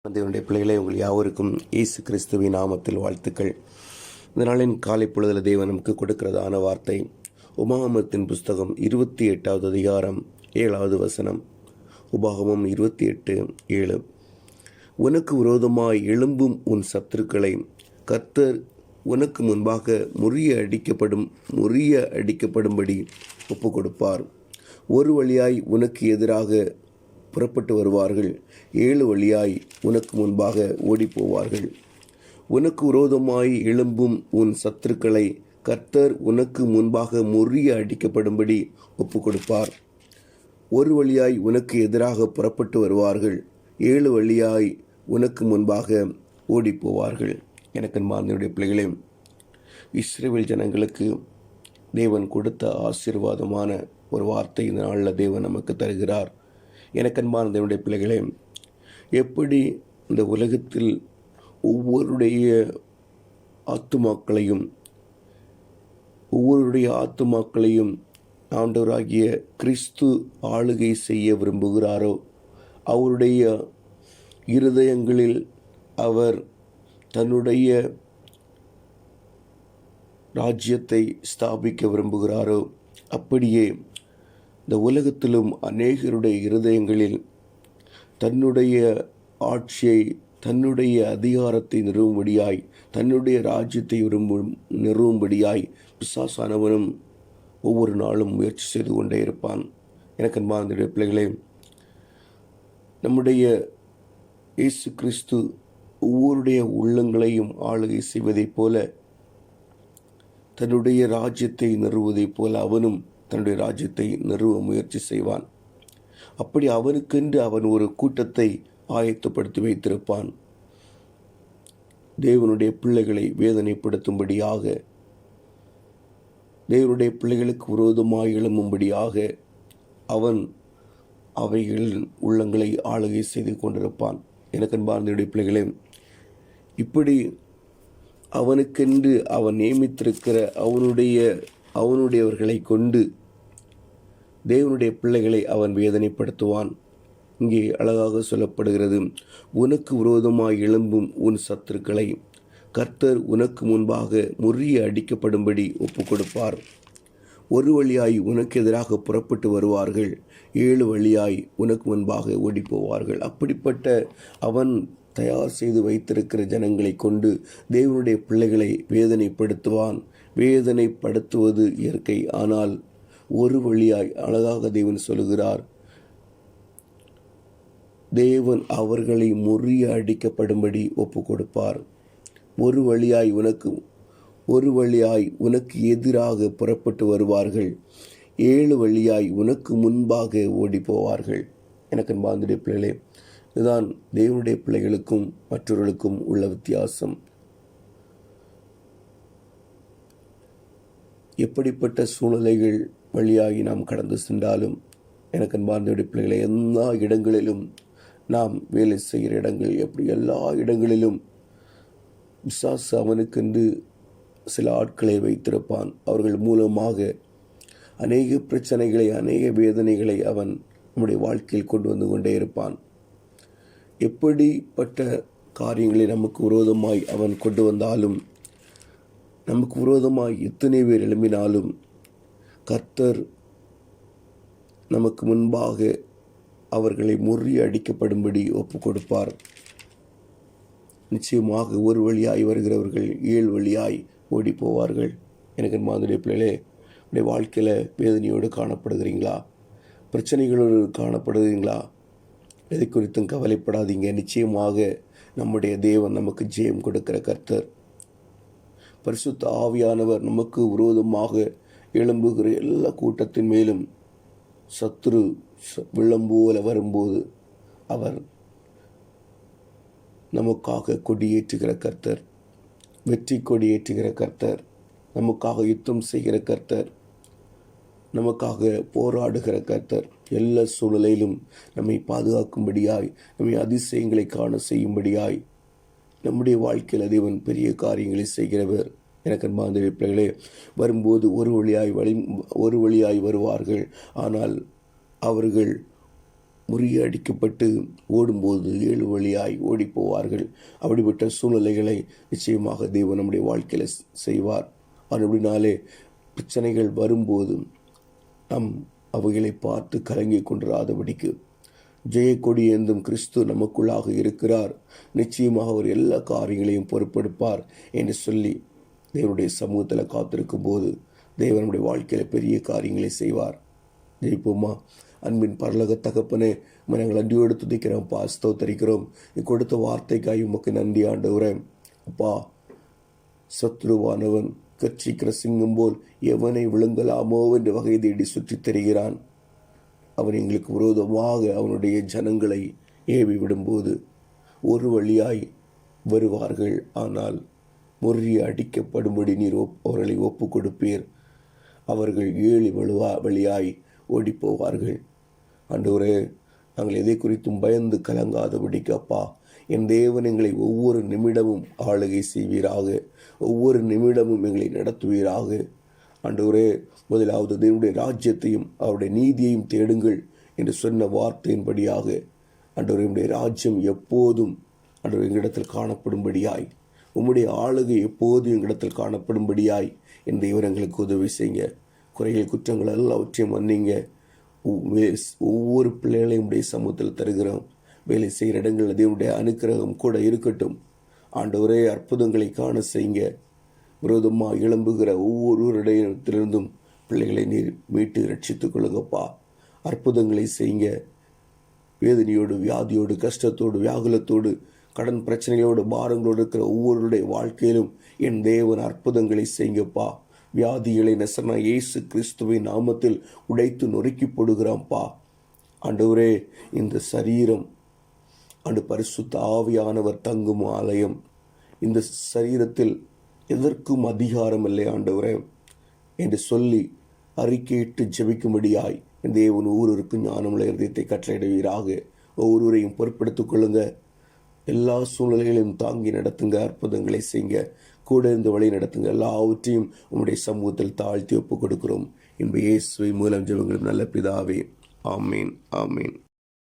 தேவனுடைய பிள்ளைகளை உங்கள் யாவருக்கும் இயேசு கிறிஸ்துவின் நாமத்தில் வாழ்த்துக்கள். இந்த நாளின் காலை பொழுதில் தேவன் நமக்கு கொடுக்கிறதான வார்த்தை உபாகமத்தின் புஸ்தகம் 28வது அதிகாரம் 7வது வசனம். உபாகமம் 28:7. உனக்கு விரோதமாய் எழும்பும் உன் சத்துருக்களை கர்த்தர் உனக்கு முன்பாக முறிய அடிக்கப்படும்படி ஒப்பு கொடுப்பார். ஒரு வழியாய் உனக்கு எதிராக புறப்பட்டு வருவார்கள், 7 வழியாய் உனக்கு முன்பாக ஓடிப்போவார்கள். உனக்கு விரோதமாய் எழும்பும் உன் சத்துருக்களை கர்த்தர் உனக்கு முன்பாக முறிய அடிக்கப்படும்படி ஒப்பு கொடுப்பார். ஒரு வழியாய் உனக்கு எதிராக புறப்பட்டு வருவார்கள், 7 வழியாய் உனக்கு முன்பாக ஓடிப்போவார்கள். எனக்கு அன்பார்ந்தவருடைய பிள்ளைகளே, இஸ்ரவேல் ஜனங்களுக்கு தேவன் கொடுத்த ஆசீர்வாதமான ஒரு வார்த்தை இந்த நாளில் தேவன் நமக்கு தருகிறார். எனக்கு அன்பார்ந்தவருடைய பிள்ளைகளே, எப்படி இந்த உலகத்தில் ஒவ்வொருடைய ஆத்துமாக்களையும் ஆண்டவராகிய கிறிஸ்து ஆளுகை செய்ய விரும்புகிறாரோ, அவருடைய இருதயங்களில் அவர் தன்னுடைய ராஜ்யத்தை ஸ்தாபிக்க விரும்புகிறாரோ, அப்படியே இந்த உலகத்திலும் அநேகருடைய இருதயங்களில் தன்னுடைய ஆட்சியை, தன்னுடைய அதிகாரத்தை நிறுவும்படியாய், தன்னுடைய ராஜ்யத்தை நிறுவும்படியாய் பிசாசானவனும் ஒவ்வொரு நாளும் முயற்சி செய்து கொண்டே இருப்பான். எனக்கு அன்பார்ந்த பிள்ளைகளே, நம்முடைய இயேசு கிறிஸ்து ஒவ்வொருடைய உள்ளங்களையும் ஆளுகை செய்வதைப் போல, தன்னுடைய ராஜ்யத்தை நிறுவுவதைப் போல அவனும் தன்னுடைய ராஜ்யத்தை நிறுவ முயற்சி செய்வான். அப்படி அவனுக்கென்று அவன் ஒரு கூட்டத்தை ஆயத்தப்படுத்தி வைத்திருப்பான். தேவனுடைய பிள்ளைகளை வேதனைப்படுத்தும்படியாக, தேவனுடைய பிள்ளைகளுக்கு விரோதமாய் எழும்பும்படியாக அவன் அவைகளின் உள்ளங்களை ஆளுகை செய்து கொண்டிருப்பான். எனக்கு அன்பார்ந்த பிள்ளைகளே, இப்படி அவனுக்கென்று அவன் நியமித்திருக்கிற அவனுடையவர்களை கொண்டு தேவனுடைய பிள்ளைகளை அவன் வேதனைப்படுத்துவான். இங்கே அழகாக சொல்லப்படுகிறது, உனக்கு விரோதமாய் எழும்பும் உன் சத்துருக்களை கர்த்தர் உனக்கு முன்பாக முறிய அடிக்கப்படும்படி ஒப்பு கொடுப்பார். ஒரு வழியாய் உனக்கு எதிராக புறப்பட்டு வருவார்கள், 7 வழியாய் உனக்கு முன்பாக ஓடிப்போவார்கள். அப்படிப்பட்ட அவன் தயார் செய்து வைத்திருக்கிற ஜனங்களை கொண்டு தேவனுடைய பிள்ளைகளை வேதனைப்படுத்துவான். வேதனைப்படுத்துவது இயற்கை, ஆனால் ஒரு வழியாய் அழகாக தேவன் சொல்லுகிறார், தேவன் அவர்களை முறிய அடிக்கப்படும்படி ஒப்பு கொடுப்பார். ஒரு வழியாய் உனக்கு எதிராக புறப்பட்டு வருவார்கள், 7 வழியாய் உனக்கு முன்பாக ஓடி போவார்கள். எனக்கு அன்பார்ந்த பிள்ளைகளே, இதுதான் தேவனுடைய பிள்ளைகளுக்கும் மற்றவர்களுக்கும் உள்ள வித்தியாசம். எப்படிப்பட்ட சூழ்நிலைகள் வழியாகி நாம் கடந்து சென்றாலும், எனக்கு அன்பார்ந்த பிள்ளைகளை, எல்லா இடங்களிலும் நாம் வேலை செய்கிற இடங்கள், எப்படி எல்லா இடங்களிலும் பிசாசு அவனுக்கென்று சில ஆட்களை வைத்திருப்பான். அவர்கள் மூலமாக அநேக பிரச்சனைகளை, அநேக வேதனைகளை அவன் நம்முடைய வாழ்க்கையில் கொண்டு வந்து கொண்டே இருப்பான். எப்படிப்பட்ட காரியங்களை நமக்கு விரோதமாய் அவன் கொண்டு வந்தாலும், நமக்கு விரோதமாய் எத்தனை பேர் எழும்பினாலும், கர்த்தர் நமக்கு முன்பாக அவர்களை முறிய அடிக்கப்படும்படி ஒப்பு கொடுப்பார். நிச்சயமாக ஒரு வழியாய் வருகிறவர்கள் 7 வழியாய் ஓடி போவார்கள். எனக்கு மாதிரி பிள்ளைகளே, உடைய வாழ்க்கையில் வேதனையோடு காணப்படுகிறீங்களா? பிரச்சனைகளோடு காணப்படுகிறீங்களா? எதை குறித்தும் கவலைப்படாதீங்க. நிச்சயமாக நம்முடைய தேவன் நமக்கு ஜெயம் கொடுக்கிற கர்த்தர். பரிசுத்த ஆவியானவர் நமக்கு விரோதமாக எழும்புகிற எல்லா கூட்டத்தின் மேலும் சத்துரு விளம்போல வரும்போது அவர் நமக்காக கொடியேற்றுகிற கர்த்தர், வெற்றி கொடியேற்றுகிற கர்த்தர், நமக்காக யுத்தம் செய்கிற கர்த்தர், நமக்காக போராடுகிற கர்த்தர். எல்லா சூழ்நிலையிலும் நம்மை பாதுகாக்கும்படியாய், நம்மை அதிசயங்களை காண செய்யும்படியாய் நம்முடைய வாழ்க்கையில் தேவன் பெரிய காரியங்களை செய்கிறவர். எனக்கு அன்பார்ந்த பிள்ளைகளே, வரும்போது ஒரு வழியாய் வருவார்கள், ஆனால் அவர்கள் முறியடிக்கப்பட்டு ஓடும்போது 7 வழியாய் ஓடி போவார்கள். அப்படிப்பட்ட சூழ்நிலைகளை நிச்சயமாக தேவன் நம்முடைய வாழ்க்கையில் செய்வார். அப்படினாலே பிரச்சனைகள் வரும்போது நாம் அவைகளை பார்த்து கலங்கி கொண்டிராதபடிக்கு ஜெயக்கொடி ஏந்தும் கிறிஸ்து நமக்குள்ளாக இருக்கிறார், நிச்சயமாக அவர் எல்லா காரியங்களையும் பொறுப்பெடுப்பார் என்று சொல்லி தேவனுடைய சமூகத்தில் காத்திருக்கும் போது தேவனுடைய வாழ்க்கையில் பெரிய காரியங்களை செய்வார். ஜெயிப்போமா? அன்பின் பரலோக தகப்பனே, நாங்கள் நன்றியோடு துதிக்கிறோம், ஸ்தோத்தரிக்கிறோம். கொடுத்த வார்த்தைக்காய் உமக்கு நன்றி ஆண்டவரே. அப்பா, சத்ருவானவன் கர்ச்சிக்கிற சிங்கம் போல் எவனை விழுங்கலாமோ என்று வகை தேடி சுற்றித் திரிகிறான். அவன் எங்களுக்கு விரோதமாக அவனுடைய ஜனங்களை ஏவி விடும்போது ஒரு வழியாய் வருவார்கள், ஆனால் முறிய அடிக்கப்படும்படி நீர் அவர்களை ஒப்பு கொடுப்பீர். அவர்கள் 7 வழியாய் ஓடி போவார்கள். ஆண்டவரே, நாங்கள் எதை குறித்தும் பயந்து கலங்காதபடிக்கு அப்பா, என் தேவன் எங்களை ஒவ்வொரு நிமிடமும் ஆளுகை செய்வீராக, ஒவ்வொரு நிமிடமும் எங்களை நடத்துவீராக. ஆண்டவரே, முதலாவது தேவனுடைய ராஜ்யத்தையும் அவருடைய நீதியையும் தேடுங்கள் என்று சொன்ன வார்த்தையின்படியாக ஆண்டவரே, உம்முடைய ராஜ்யம் எப்போதும் ஆண்டவர் எங்களிடத்தில் காணப்படும்படியாய், உம்முடைய ஆளுகை எப்போதும் எங்களிடத்தில் காணப்படும்படியாய் என் தேவன் எங்களுக்கு உதவி செய்யுங்க. குறைகள் குற்றங்கள் எல்லாவற்றையும் மன்னிங்க. ஒவ்வொரு பிள்ளைகளையும் உடைய சமூகத்தில் தருகிறோம். வேலை செய்கிற இடங்களில் தேவனுடைய அனுக்கிரகம் கூட இருக்கட்டும். ஆண்டவரே, அற்புதங்களை காண செய்யுங்க. விரோதமாக எழும்புகிற ஒவ்வொருவரிடத்திலிருந்தும் பிள்ளைகளை நீர் மீட்டு ரட்சித்துக் கொள்ளுங்கப்பா. அற்புதங்களை செய்யுங்க. வேதனையோடு, வியாதியோடு, கஷ்டத்தோடு, வியாகுலத்தோடு, கடன் பிரச்சனைகளோடு, பாரங்களோடு இருக்கிற ஒவ்வொருடைய வாழ்க்கையிலும் என் தேவன் அற்புதங்களை செய்யுங்கப்பா. வியாதிகளை நசரனா இயேசு கிறிஸ்துவின் நாமத்தில் உடைத்து நொறுக்கி போடுகிறான்ப்பா. ஆண்டவரே, இந்த சரீரம் பரிசுத்த ஆவியானவர் தங்கும் ஆலயம். இந்த சரீரத்தில் எதற்கும் அதிகாரம் இல்லை ஆண்டவரே என்று சொல்லி அறிக்கையிட்டு ஜெபிக்கும்படியாய் இந்த தேவன் ஒவ்வொருவருக்கும் ஞானமுள்ள இருதயத்தை கட்டளையிடுவீராக. ஒவ்வொருவரையும் பொறுப்படுத்திக் கொள்ளுங்க. எல்லா சூழ்நிலைகளையும் தாங்கி நடத்துங்க. அற்புதங்களை செய்யுங்க. கூட இருந்து வழி நடத்துங்க. எல்லாவற்றையும் உம்முடைய சமூகத்தில் தாழ்த்தி ஒப்புக் கொடுக்கிறோம். இயேசுவின் மூலம் ஜெபங்களும் நல்ல பிதாவே. ஆமீன், ஆமீன்.